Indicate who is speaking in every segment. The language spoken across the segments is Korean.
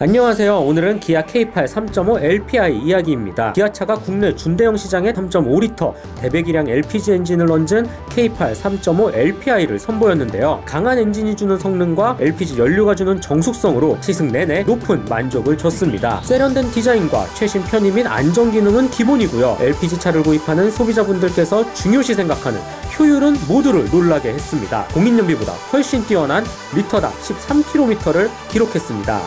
Speaker 1: 안녕하세요. 오늘은 기아 K8 3.5 LPI 이야기입니다. 기아차가 국내 준대형 시장에 3.5L 대배기량 LPG 엔진을 얹은 K8 3.5 LPI를 선보였는데요. 강한 엔진이 주는 성능과 LPG 연료가 주는 정숙성으로 시승 내내 높은 만족을 줬습니다. 세련된 디자인과 최신 편의 및 안전 기능은 기본이고요. LPG 차를 구입하는 소비자분들께서 중요시 생각하는 효율은 모두를 놀라게 했습니다. 공인연비보다 훨씬 뛰어난 리터당 13km를 기록했습니다.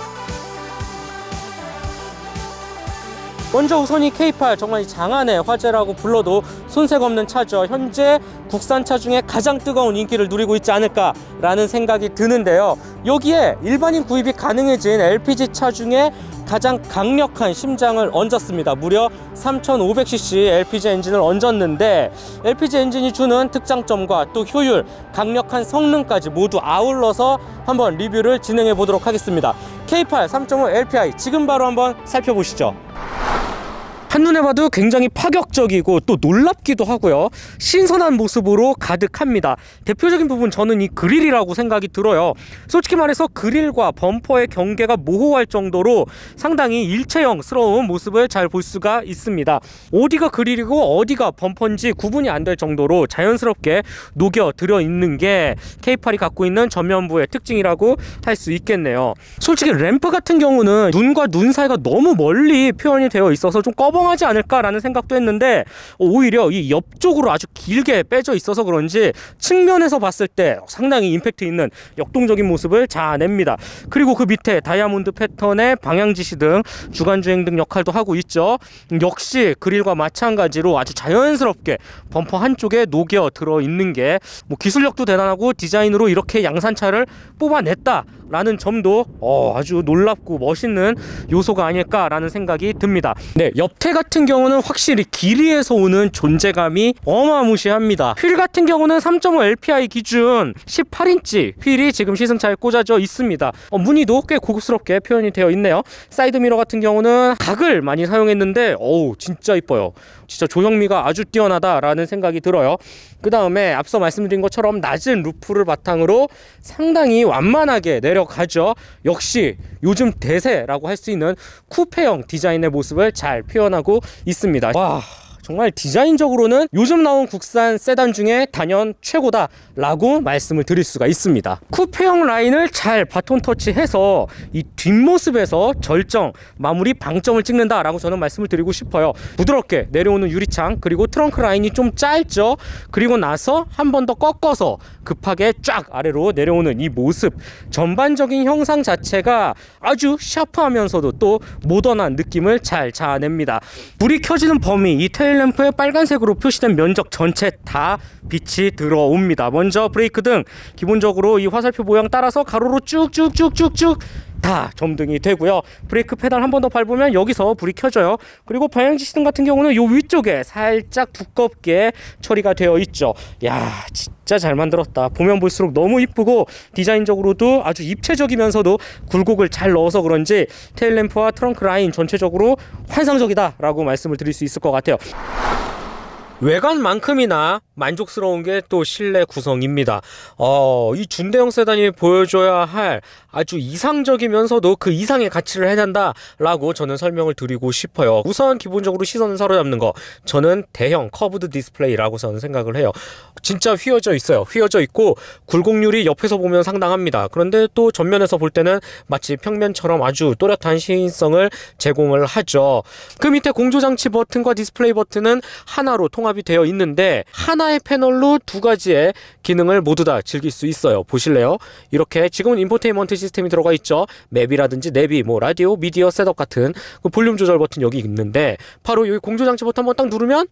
Speaker 1: 먼저 우선 이 K8 정말 장안의 화제라고 불러도 손색 없는 차죠. 현재 국산차 중에 가장 뜨거운 인기를 누리고 있지 않을까라는 생각이 드는데요. 여기에 일반인 구입이 가능해진 LPG 차 중에 가장 강력한 심장을 얹었습니다. 무려 3500cc LPG 엔진을 얹었는데 LPG 엔진이 주는 특장점과 또 효율, 강력한 성능까지 모두 아울러서 한번 리뷰를 진행해 보도록 하겠습니다. K8 3.5 LPI 지금 바로 한번 살펴보시죠. 한눈에 봐도 굉장히 파격적이고 또 놀랍기도 하고요. 신선한 모습으로 가득합니다. 대표적인 부분 저는 이 그릴이라고 생각이 들어요. 솔직히 말해서 그릴과 범퍼의 경계가 모호할 정도로 상당히 일체형스러운 모습을 잘 볼 수가 있습니다. 어디가 그릴이고 어디가 범퍼인지 구분이 안 될 정도로 자연스럽게 녹여 들어 있는 게 K8이 갖고 있는 전면부의 특징이라고 할 수 있겠네요. 솔직히 램프 같은 경우는 눈과 눈 사이가 너무 멀리 표현이 되어 있어서 좀 하지 않을까라는 생각도 했는데 오히려 이 옆쪽으로 아주 길게 빼져 있어서 그런지 측면에서 봤을 때 상당히 임팩트 있는 역동적인 모습을 자아냅니다. 그리고 그 밑에 다이아몬드 패턴의 방향지시 등 주간주행 등 역할도 하고 있죠. 역시 그릴과 마찬가지로 아주 자연스럽게 범퍼 한쪽에 녹여 들어 있는 게 기술력도 대단하고 디자인으로 이렇게 양산차를 뽑아냈다 라는 점도 아주 놀랍고 멋있는 요소가 아닐까라는 생각이 듭니다. 네, 옆태 같은 경우는 확실히 길이에서 오는 존재감이 어마무시합니다. 휠 같은 경우는 3.5 LPI 기준 18인치 휠이 지금 시승차에 꽂아져 있습니다. 무늬도 꽤 고급스럽게 표현이 되어 있네요. 사이드미러 같은 경우는 각을 많이 사용했는데 진짜 이뻐요. 진짜 조형미가 아주 뛰어나다라는 생각이 들어요. 그 다음에 앞서 말씀드린 것처럼 낮은 루프를 바탕으로 상당히 완만하게 내려가죠. 역시 요즘 대세라고 할 수 있는 쿠페형 디자인의 모습을 잘 표현하고 있습니다. 와, 정말 디자인적으로는 요즘 나온 국산 세단 중에 단연 최고다 라고 말씀을 드릴 수가 있습니다. 쿠페형 라인을 잘 바톤 터치해서 이 뒷모습에서 절정 마무리 방점을 찍는다 라고 저는 말씀을 드리고 싶어요. 부드럽게 내려오는 유리창, 그리고 트렁크 라인이 좀 짧죠. 그리고 나서 한 번 더 꺾어서 급하게 쫙 아래로 내려오는 이 모습, 전반적인 형상 자체가 아주 샤프하면서도 또 모던한 느낌을 잘 자아냅니다. 불이 켜지는 범위, 이 테일램프에 빨간색으로 표시된 면적 전체 다 빛이 들어옵니다. 먼저 브레이크 등 기본적으로 이 화살표 모양 따라서 가로로 쭉쭉쭉쭉쭉 다 점등이 되고요. 브레이크 페달 한 번 더 밟으면 여기서 불이 켜져요. 그리고 방향지시등 같은 경우는 요 위쪽에 살짝 두껍게 처리가 되어 있죠. 야, 진짜 잘 만들었다. 보면 볼수록 너무 이쁘고 디자인적으로도 아주 입체적이면서도 굴곡을 잘 넣어서 그런지 테일램프와 트렁크 라인 전체적으로 환상적이다 라고 말씀을 드릴 수 있을 것 같아요. 외관만큼이나 만족스러운 게 또 실내 구성입니다. 이 준대형 세단이 보여줘야 할 아주 이상적이면서도 그 이상의 가치를 해낸다 라고 저는 설명을 드리고 싶어요. 우선 기본적으로 시선을 사로잡는 거, 저는 대형 커브드 디스플레이라고 저는 생각을 해요. 진짜 휘어져 있어요. 휘어져 있고 굴곡률이 옆에서 보면 상당합니다. 그런데 또 전면에서 볼 때는 마치 평면처럼 아주 또렷한 시인성을 제공을 하죠. 그 밑에 공조장치 버튼과 디스플레이 버튼은 하나로 통합이 되어 있는데 하나의 패널로 두 가지의 기능을 모두 다 즐길 수 있어요. 보실래요? 이렇게 지금은 인포테인먼트 시스템이 들어가 있죠. 맵이라든지 내비, 라디오, 미디어 셋업 같은 그 볼륨 조절 버튼 여기 있는데 바로 여기 공조장치 버튼 한번 딱 누르면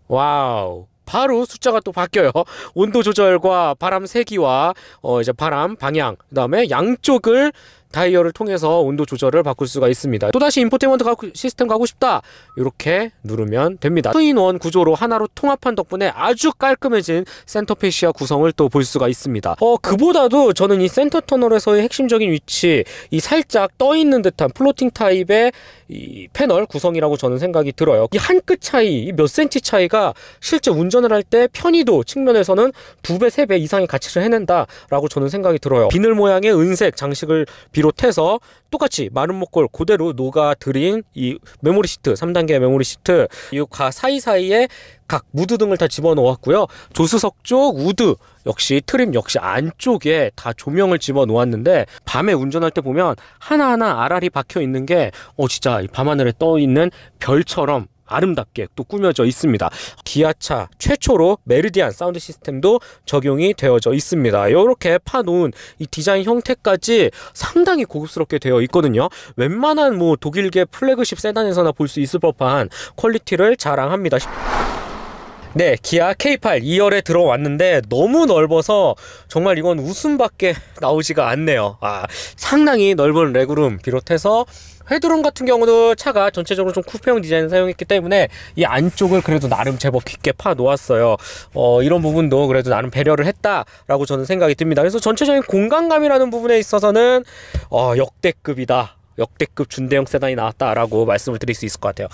Speaker 1: 와우, 바로 숫자가 또 바뀌어요. 온도 조절과 바람 세기와 이제 바람 방향, 그 다음에 양쪽을 다이얼을 통해서 온도 조절을 바꿀 수가 있습니다. 또다시 인포테인먼트 시스템 가고 싶다, 이렇게 누르면 됩니다. 2-in-1 구조로 하나로 통합한 덕분에 아주 깔끔해진 센터페시아 구성을 또 볼 수가 있습니다. 그보다도 저는 이 센터 터널에서의 핵심적인 위치, 이 살짝 떠있는 듯한 플로팅 타입의 이 패널 구성이라고 저는 생각이 들어요. 이 한 끗 차이, 몇 센치 차이가 실제 운전을 할 때 편의도 측면에서는 2배, 3배 이상의 가치를 해낸다 라고 저는 생각이 들어요. 비늘 모양의 은색 장식을 비롯해서 똑같이 마른 목골 그대로 녹아들인 이 메모리 시트, 3단계 메모리 시트, 이 사이사이에 각 무드 등을 다 집어넣었고요. 조수석 쪽 우드 역시 트림 역시 안쪽에 다 조명을 집어놓았는데 밤에 운전할 때 보면 하나하나 알알이 박혀 있는 게 진짜 밤하늘에 떠 있는 별처럼 아름답게 또 꾸며져 있습니다. 기아차 최초로 메리디안 사운드 시스템도 적용이 되어져 있습니다. 이렇게 파놓은 이 디자인 형태까지 상당히 고급스럽게 되어 있거든요. 웬만한 뭐 독일계 플래그십 세단에서나 볼 수 있을 법한 퀄리티를 자랑합니다. 네, 기아 K8 2열에 들어왔는데 너무 넓어서 정말 이건 웃음밖에 나오지가 않네요. 상당히 넓은 레그룸 비롯해서 헤드룸 같은 경우도 차가 전체적으로 좀 쿠페형 디자인을 사용했기 때문에 이 안쪽을 그래도 나름 제법 깊게 파 놓았어요. 이런 부분도 그래도 나름 배려를 했다라고 저는 생각이 듭니다. 그래서 전체적인 공간감이라는 부분에 있어서는 역대급이다. 역대급 준대형 세단이 나왔다라고 말씀을 드릴 수 있을 것 같아요.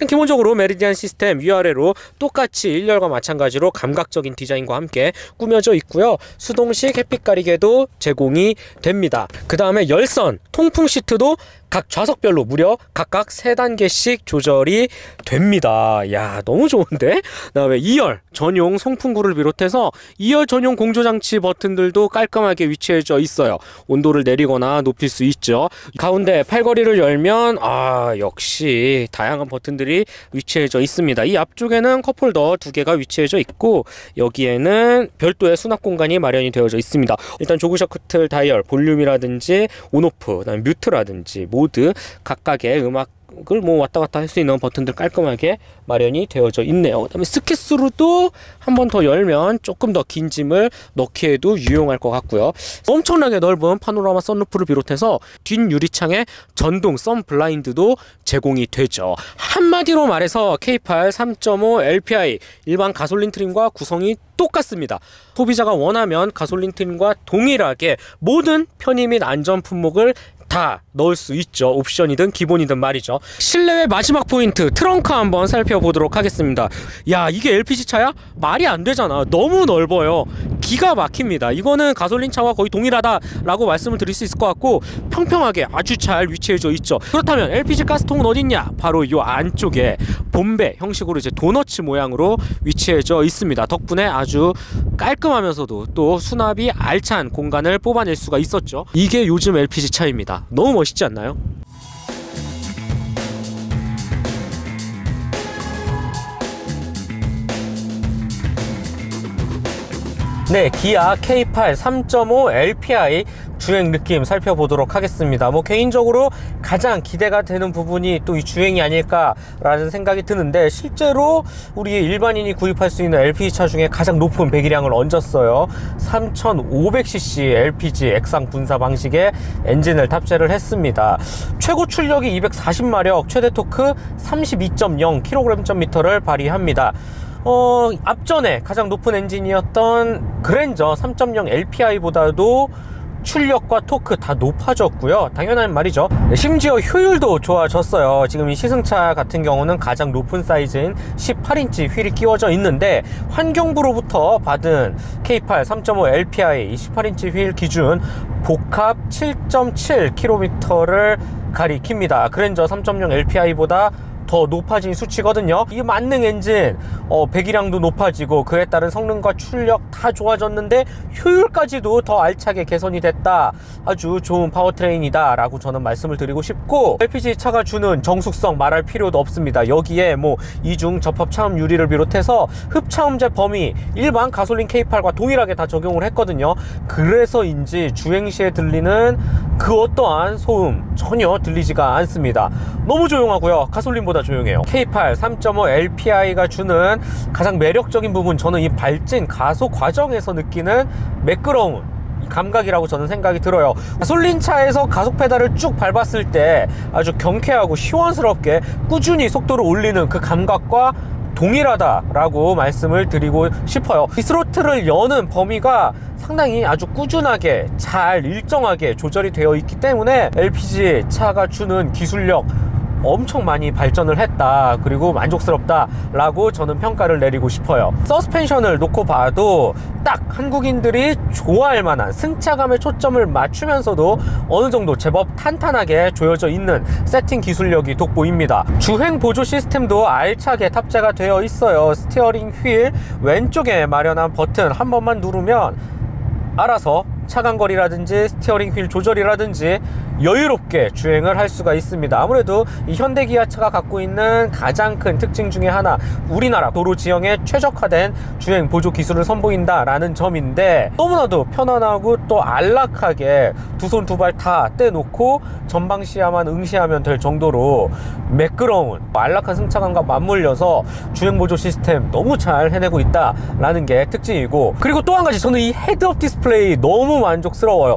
Speaker 1: 기본적으로 메리디안 시스템 위아래로 똑같이 1열과 마찬가지로 감각적인 디자인과 함께 꾸며져 있고요. 수동식 햇빛 가리개도 제공이 됩니다. 그 다음에 열선, 통풍 시트도 각 좌석별로 무려 각각 3단계씩 조절이 됩니다. 야, 너무 좋은데? 그 다음에 2열 전용 송풍구를 비롯해서 2열 전용 공조장치 버튼들도 깔끔하게 위치해져 있어요. 온도를 내리거나 높일 수 있죠. 가운데 팔걸이를 열면 역시 다양한 버튼들이 위치해져 있습니다. 이 앞쪽에는 컵홀더 2개가 위치해져 있고 여기에는 별도의 수납 공간이 마련이 되어져 있습니다. 일단 조그 셔틀 다이얼 볼륨이라든지 온오프, 그다음에 뮤트라든지 모드 각각의 음악을 뭐 왔다 갔다 할 수 있는 버튼들 깔끔하게 마련이 되어져 있네요. 그 다음에 스키스루도 한 번 더 열면 조금 더 긴 짐을 넣기에도 유용할 것 같고요. 엄청나게 넓은 파노라마 썬루프를 비롯해서 뒷 유리창에 전동 선 블라인드도 제공이 되죠. 한마디로 말해서 K8 3.5 LPI 일반 가솔린 트림과 구성이 똑같습니다. 소비자가 원하면 가솔린 트림과 동일하게 모든 편의 및 안전 품목을 다 넣을 수 있죠. 옵션이든 기본이든 말이죠. 실내의 마지막 포인트 트렁크 한번 살펴보도록 하겠습니다. 야, 이게 LPG 차야? 말이 안 되잖아. 너무 넓어요. 기가 막힙니다. 이거는 가솔린 차와 거의 동일하다라고 말씀을 드릴 수 있을 것 같고 평평하게 아주 잘 위치해져 있죠. 그렇다면 LPG 가스통은 어딨냐? 바로 이 안쪽에 본배 형식으로 이제 도너츠 모양으로 위치해져 있습니다. 덕분에 아주 깔끔하면서도 또 수납이 알찬 공간을 뽑아낼 수가 있었죠. 이게 요즘 LPG 차입니다. 너무 멋있지 않나요? 네, 기아 K8 3.5 LPI 주행 느낌 살펴보도록 하겠습니다. 뭐 개인적으로 가장 기대가 되는 부분이 또 이 주행이 아닐까라는 생각이 드는데 실제로 우리 일반인이 구입할 수 있는 LPG 차 중에 가장 높은 배기량을 얹었어요. 3500cc LPG 액상 분사 방식의 엔진을 탑재를 했습니다. 최고 출력이 240마력, 최대 토크 32.0kg/m를 발휘합니다. 앞전에 가장 높은 엔진이었던 그랜저 3.0 LPI보다도 출력과 토크 다 높아졌고요. 당연한 말이죠. 심지어 효율도 좋아졌어요. 지금 이 시승차 같은 경우는 가장 높은 사이즈인 18인치 휠이 끼워져 있는데 환경부로부터 받은 K8 3.5 LPI 18인치 휠 기준 복합 7.7km를 가리킵니다. 그랜저 3.0 LPI보다 더 높아진 수치거든요. 이 만능 엔진 배기량도 높아지고 그에 따른 성능과 출력 다 좋아졌는데 효율까지도 더 알차게 개선이 됐다. 아주 좋은 파워트레인이다 라고 저는 말씀을 드리고 싶고 LPG 차가 주는 정숙성 말할 필요도 없습니다. 여기에 뭐 이중 접합 차음 유리를 비롯해서 흡차음제 범위 일반 가솔린 K8과 동일하게 다 적용을 했거든요. 그래서인지 주행 시에 들리는 그 어떠한 소음 전혀 들리지가 않습니다. 너무 조용하고요. 가솔린보다 조용해요. K8 3.5 LPI가 주는 가장 매력적인 부분, 저는 이 발진 가속 과정에서 느끼는 매끄러운 감각이라고 저는 생각이 들어요. 가솔린 차에서 가속 페달을 쭉 밟았을 때 아주 경쾌하고 시원스럽게 꾸준히 속도를 올리는 그 감각과 동일하다라고 말씀을 드리고 싶어요. 이 스로틀을 여는 범위가 상당히 아주 꾸준하게 잘 일정하게 조절이 되어 있기 때문에 LPG 차가 주는 기술력 엄청 많이 발전을 했다, 그리고 만족스럽다 라고 저는 평가를 내리고 싶어요. 서스펜션을 놓고 봐도 딱 한국인들이 좋아할 만한 승차감에 초점을 맞추면서도 어느 정도 제법 탄탄하게 조여져 있는 세팅 기술력이 돋보입니다. 주행 보조 시스템도 알차게 탑재가 되어 있어요. 스티어링 휠 왼쪽에 마련한 버튼 한 번만 누르면 알아서 차간거리라든지 스티어링 휠 조절이라든지 여유롭게 주행을 할 수가 있습니다. 아무래도 이 현대기아차가 갖고 있는 가장 큰 특징 중에 하나, 우리나라 도로 지형에 최적화된 주행 보조 기술을 선보인다 라는 점인데, 너무나도 편안하고 또 안락하게 두 손 두 발 다 떼놓고 전방 시야만 응시하면 될 정도로 매끄러운 안락한 승차감과 맞물려서 주행 보조 시스템 너무 잘 해내고 있다 라는 게 특징이고, 그리고 또 한 가지, 저는 이 헤드업 디스플레이 너무 만족스러워요.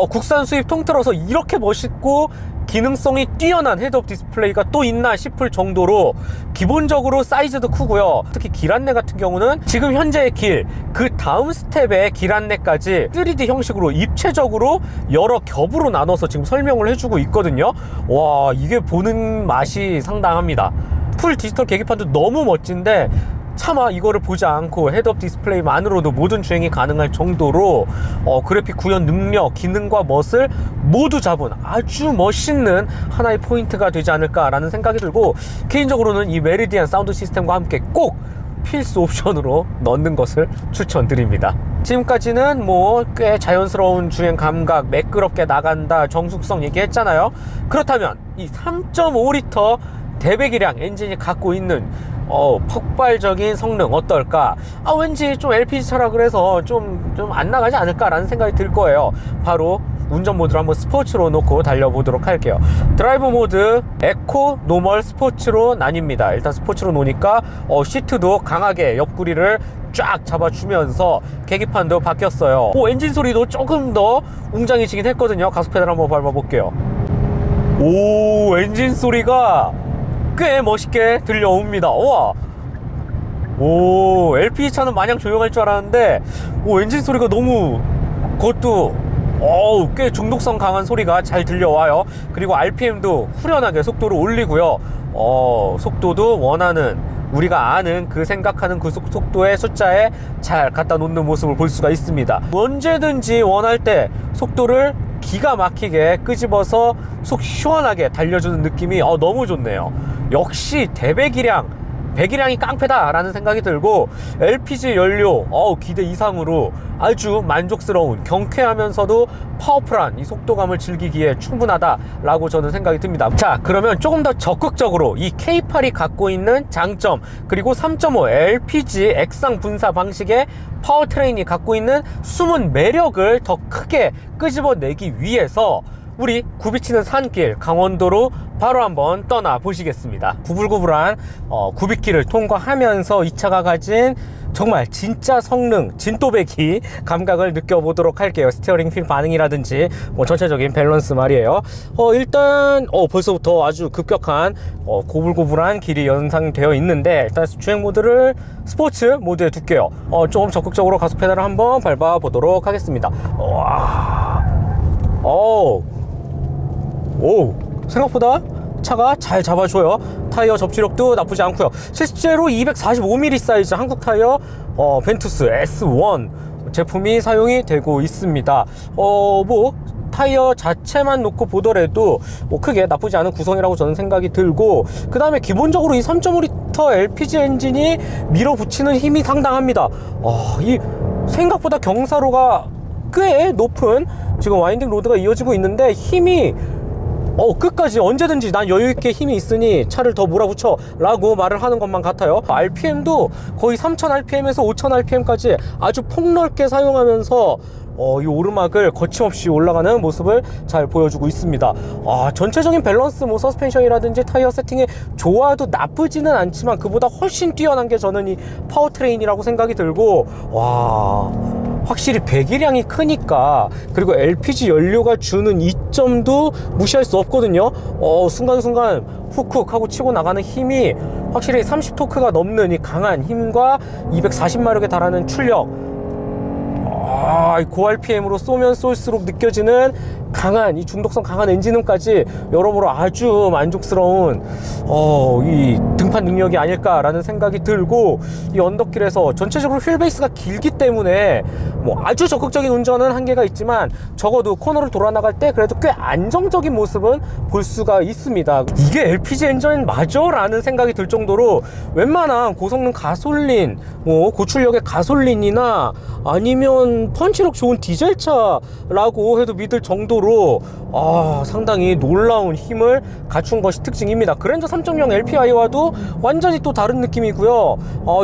Speaker 1: 국산 수입 통틀어서 이렇게 멋있고 기능성이 뛰어난 헤드업 디스플레이가 또 있나 싶을 정도로 기본적으로 사이즈도 크고요. 특히 길 안내 같은 경우는 지금 현재의 길, 그 다음 스텝의 길 안내까지 3D 형식으로 입체적으로 여러 겹으로 나눠서 지금 설명을 해주고 있거든요. 와, 이게 보는 맛이 상당합니다. 풀 디지털 계기판도 너무 멋진데 차마 이거를 보지 않고 헤드업 디스플레이만으로도 모든 주행이 가능할 정도로 그래픽 구현 능력, 기능과 멋을 모두 잡은 아주 멋있는 하나의 포인트가 되지 않을까라는 생각이 들고, 개인적으로는 이 메리디안 사운드 시스템과 함께 꼭 필수 옵션으로 넣는 것을 추천드립니다. 지금까지는 뭐 꽤 자연스러운 주행 감각, 매끄럽게 나간다, 정숙성 얘기했잖아요. 그렇다면 이 3.5L 대배기량 엔진이 갖고 있는 폭발적인 성능 어떨까? 왠지 좀 LPG차라 그래서 좀 안 나가지 않을까라는 생각이 들 거예요. 바로 운전 모드를 한번 스포츠로 놓고 달려보도록 할게요. 드라이브 모드 에코, 노멀, 스포츠로 나뉩니다. 일단 스포츠로 놓으니까 시트도 강하게 옆구리를 쫙 잡아주면서 계기판도 바뀌었어요. 엔진 소리도 조금 더 웅장해지긴 했거든요. 가속 페달 한번 밟아볼게요. 오, 엔진 소리가 꽤 멋있게 들려옵니다. 우와, 오, LPG차는 마냥 조용할 줄 알았는데 엔진 소리가 너무, 그것도 꽤 중독성 강한 소리가 잘 들려와요. 그리고 RPM도 후련하게 속도를 올리고요. 속도도 원하는, 우리가 아는 그 생각하는 그 속도의 숫자에 잘 갖다 놓는 모습을 볼 수가 있습니다. 언제든지 원할 때 속도를 기가 막히게 끄집어서 속 시원하게 달려주는 느낌이 너무 좋네요. 역시 대배기량, 배기량이 깡패다 라는 생각이 들고, LPG 연료 기대 이상으로 아주 만족스러운, 경쾌하면서도 파워풀한 이 속도감을 즐기기에 충분하다 라고 저는 생각이 듭니다. 자, 그러면 조금 더 적극적으로 이 K8이 갖고 있는 장점, 그리고 3.5 LPG 액상 분사 방식의 파워트레인이 갖고 있는 숨은 매력을 더 크게 끄집어내기 위해서 우리 굽이치는 산길 강원도로 바로 한번 떠나 보시겠습니다. 구불구불한 굽이길을 통과하면서 이 차가 가진 정말 진짜 성능, 진또배기 감각을 느껴보도록 할게요. 스티어링 휠 반응이라든지 뭐 전체적인 밸런스 말이에요. 일단 벌써부터 아주 급격한 고불고불한 길이 연상되어 있는데, 일단 주행 모드를 스포츠 모드에 둘게요. 좀 적극적으로 가속 페달을 한번 밟아 보도록 하겠습니다. 와, 오, 생각보다 차가 잘 잡아줘요. 타이어 접지력도 나쁘지 않고요. 실제로 245mm 사이즈 한국 타이어 벤투스 S1 제품이 사용이 되고 있습니다. 뭐 타이어 자체만 놓고 보더라도 크게 나쁘지 않은 구성이라고 저는 생각이 들고, 그 다음에 기본적으로 이 3.5L LPG 엔진이 밀어붙이는 힘이 상당합니다. 이 생각보다 경사로가 꽤 높은 지금 와인딩 로드가 이어지고 있는데, 힘이 끝까지 언제든지 난 여유있게 힘이 있으니 차를 더 몰아붙여 라고 말을 하는 것만 같아요. RPM도 거의 3000rpm에서 5000rpm까지 아주 폭넓게 사용하면서 이 오르막을 거침없이 올라가는 모습을 잘 보여주고 있습니다. 전체적인 밸런스, 뭐 서스펜션이라든지 타이어 세팅의 조화도 나쁘지는 않지만 그보다 훨씬 뛰어난 게 저는 이 파워트레인이라고 생각이 들고, 확실히 배기량이 크니까, 그리고 LPG 연료가 주는 이점도 무시할 수 없거든요. 순간순간 훅훅 하고 치고 나가는 힘이 확실히 30토크가 넘는 이 강한 힘과 240마력에 달하는 출력, 고 RPM으로 쏘면 쏠수록 느껴지는 강한 이 중독성 강한 엔진음까지 여러모로 아주 만족스러운 이 등판 능력이 아닐까라는 생각이 들고, 이 언덕길에서 전체적으로 휠베이스가 길기 때문에 뭐 아주 적극적인 운전은 한계가 있지만 적어도 코너를 돌아 나갈 때 그래도 꽤 안정적인 모습은 볼 수가 있습니다. 이게 LPG 엔진 맞아? 라는 생각이 들 정도로 웬만한 고성능 가솔린, 뭐 고출력의 가솔린이나 아니면 펀치력 좋은 디젤차라고 해도 믿을 정도로 상당히 놀라운 힘을 갖춘 것이 특징입니다. 그랜저 3.0 LPI와도 완전히 또 다른 느낌이고요.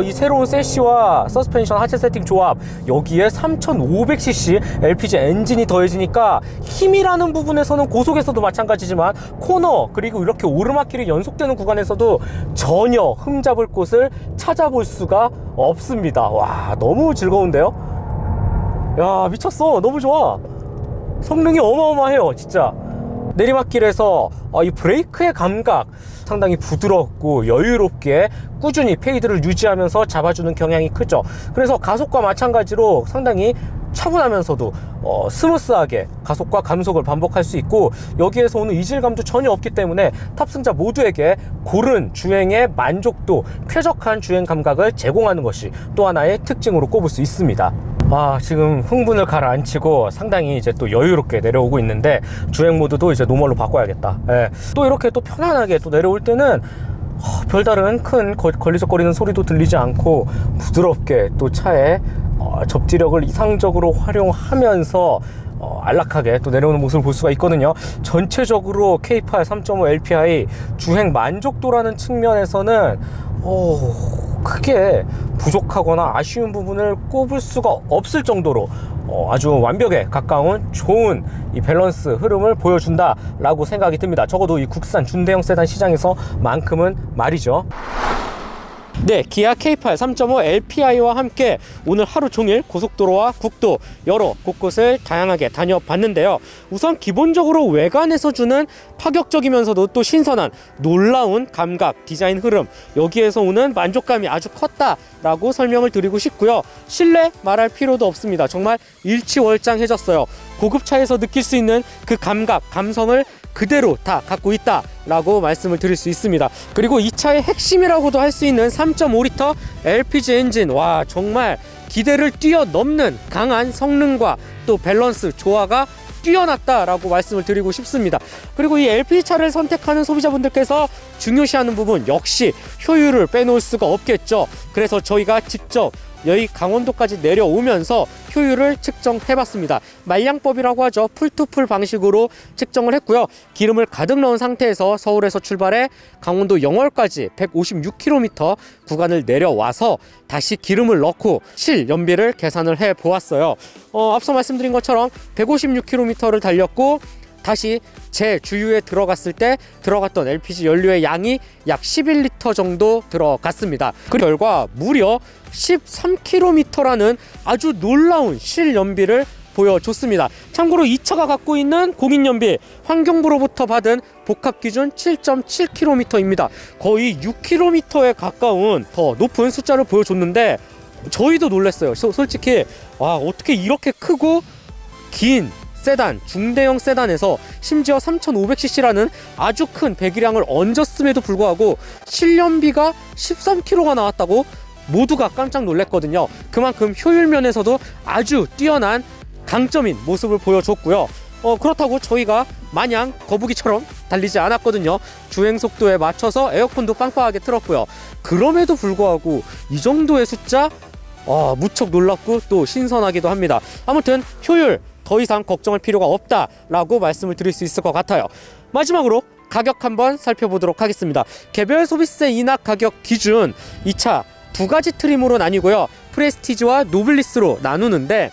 Speaker 1: 이 새로운 세시와 서스펜션 하체 세팅 조합, 여기에 3500cc LPG 엔진이 더해지니까 힘이라는 부분에서는 고속에서도 마찬가지지만 코너 그리고 이렇게 오르막길이 연속되는 구간에서도 전혀 흠잡을 곳을 찾아볼 수가 없습니다. 와, 너무 즐거운데요? 야, 미쳤어. 너무 좋아. 성능이 어마어마해요, 진짜. 내리막길에서 이 브레이크의 감각 상당히 부드럽고 여유롭게 꾸준히 페이드를 유지하면서 잡아주는 경향이 크죠. 그래서 가속과 마찬가지로 상당히 차분하면서도 스무스하게 가속과 감속을 반복할 수 있고, 여기에서 오는 이질감도 전혀 없기 때문에 탑승자 모두에게 고른 주행의 만족도, 쾌적한 주행 감각을 제공하는 것이 또 하나의 특징으로 꼽을 수 있습니다. 지금 흥분을 가라앉히고 상당히 이제 또 여유롭게 내려오고 있는데, 주행 모드도 이제 노멀로 바꿔야겠다. 또 이렇게 또 편안하게 또 내려올 때는 별다른 큰 걸리적거리는 소리도 들리지 않고 부드럽게 또 차에 접지력을 이상적으로 활용하면서 안락하게 또 내려오는 모습을 볼 수가 있거든요. 전체적으로 K8 3.5 LPI 주행 만족도라는 측면에서는 크게 부족하거나 아쉬운 부분을 꼽을 수가 없을 정도로 아주 완벽에 가까운 좋은 이 밸런스 흐름을 보여준다 라고 생각이 듭니다. 적어도 이 국산 중대형 세단 시장에서만큼은 말이죠. 네, 기아 K8 3.5 LPI와 함께 오늘 하루 종일 고속도로와 국도 여러 곳곳을 다양하게 다녀봤는데요. 우선 기본적으로 외관에서 주는 파격적이면서도 또 신선한 놀라운 감각, 디자인 흐름, 여기에서 오는 만족감이 아주 컸다라고 설명을 드리고 싶고요. 실내 말할 필요도 없습니다. 정말 일치월장해졌어요. 고급차에서 느낄 수 있는 그 감각, 감성을 그대로 다 갖고 있다 라고 말씀을 드릴 수 있습니다. 그리고 이 차의 핵심이라고도 할 수 있는 3.5L LPG 엔진, 와, 정말 기대를 뛰어넘는 강한 성능과 또 밸런스 조화가 뛰어났다라고 말씀을 드리고 싶습니다. 그리고 이 LPG차를 선택하는 소비자분들께서 중요시하는 부분 역시 효율을 빼놓을 수가 없겠죠. 그래서 저희가 직접 여기 강원도까지 내려오면서 효율을 측정해봤습니다. 말량법이라고 하죠. 풀투풀 방식으로 측정을 했고요. 기름을 가득 넣은 상태에서 서울에서 출발해 강원도 영월까지 156km 구간을 내려와서 다시 기름을 넣고 실연비를 계산을 해보았어요. 앞서 말씀드린 것처럼 156km를 달렸고 다시 제 주유에 들어갔을 때 들어갔던 LPG 연료의 양이 약 11리터 정도 들어갔습니다. 그 결과 무려 13km라는 아주 놀라운 실연비를 보여줬습니다. 참고로 이 차가 갖고 있는 공인연비 환경부로부터 받은 복합기준 7.7km입니다. 거의 6km에 가까운 더 높은 숫자를 보여줬는데 저희도 놀랐어요. 솔직히 어떻게 이렇게 크고 긴 세단, 중대형 세단에서 심지어 3500cc라는 아주 큰 배기량을 얹었음에도 불구하고 실연비가 13km가 나왔다고 모두가 깜짝 놀랐거든요. 그만큼 효율 면에서도 아주 뛰어난 강점인 모습을 보여줬고요. 그렇다고 저희가 마냥 거북이처럼 달리지 않았거든요. 주행 속도에 맞춰서 에어컨도 빵빵하게 틀었고요. 그럼에도 불구하고 이 정도의 숫자 무척 놀랍고 또 신선하기도 합니다. 아무튼 효율 더 이상 걱정할 필요가 없다라고 말씀을 드릴 수 있을 것 같아요. 마지막으로 가격 한번 살펴보도록 하겠습니다. 개별 소비세 인하 가격 기준 이 차 두 가지 트림으로 나뉘고요. 프레스티지와 노블리스로 나누는데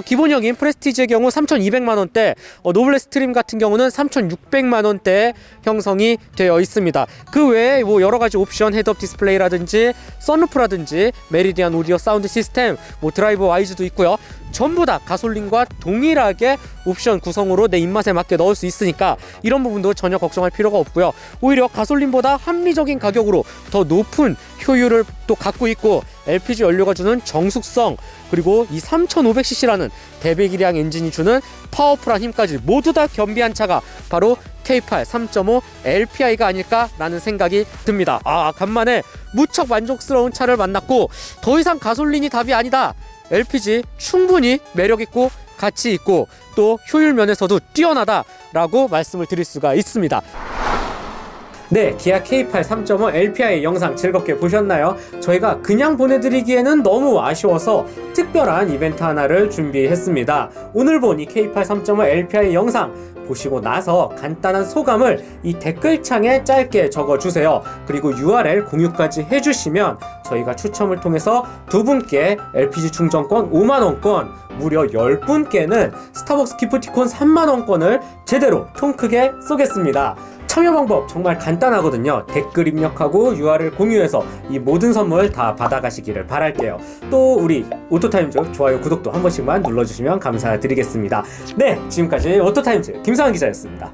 Speaker 1: 기본형인 프레스티지의 경우 3,200만원대, 노블레스 트림 같은 경우는 3,600만원대에 형성이 되어 있습니다. 그 외에 뭐 여러가지 옵션, 헤드업 디스플레이라든지 썬루프라든지 메리디안 오디오 사운드 시스템, 뭐 드라이브 와이즈도 있고요. 전부 다 가솔린과 동일하게 옵션 구성으로 내 입맛에 맞게 넣을 수 있으니까 이런 부분도 전혀 걱정할 필요가 없고요. 오히려 가솔린보다 합리적인 가격으로 더 높은 효율을 또 갖고 있고, LPG 연료가 주는 정숙성, 그리고 이 3500cc라는 대배기량 엔진이 주는 파워풀한 힘까지 모두 다 겸비한 차가 바로 K8 3.5 LPI가 아닐까라는 생각이 듭니다. 간만에 무척 만족스러운 차를 만났고, 더 이상 가솔린이 답이 아니다. LPG 충분히 매력있고 가치있고 또 효율 면에서도 뛰어나다라고 말씀을 드릴 수가 있습니다. 네, 기아 K8 3.5 LPI 영상 즐겁게 보셨나요? 저희가 그냥 보내드리기에는 너무 아쉬워서 특별한 이벤트 하나를 준비했습니다. 오늘 본 이 K8 3.5 LPI 영상 보시고 나서 간단한 소감을 이 댓글창에 짧게 적어주세요. 그리고 URL 공유까지 해주시면 저희가 추첨을 통해서 두 분께 LPG 충전권 5만원권, 무려 10분께는 스타벅스 기프티콘 3만원권을 제대로 통 크게 쏘겠습니다. 참여 방법 정말 간단하거든요. 댓글 입력하고 URL 공유해서 이 모든 선물 다 받아가시기를 바랄게요. 또 우리 오토타임즈 좋아요, 구독도 한 번씩만 눌러주시면 감사드리겠습니다. 네, 지금까지 오토타임즈 김상환 기자였습니다.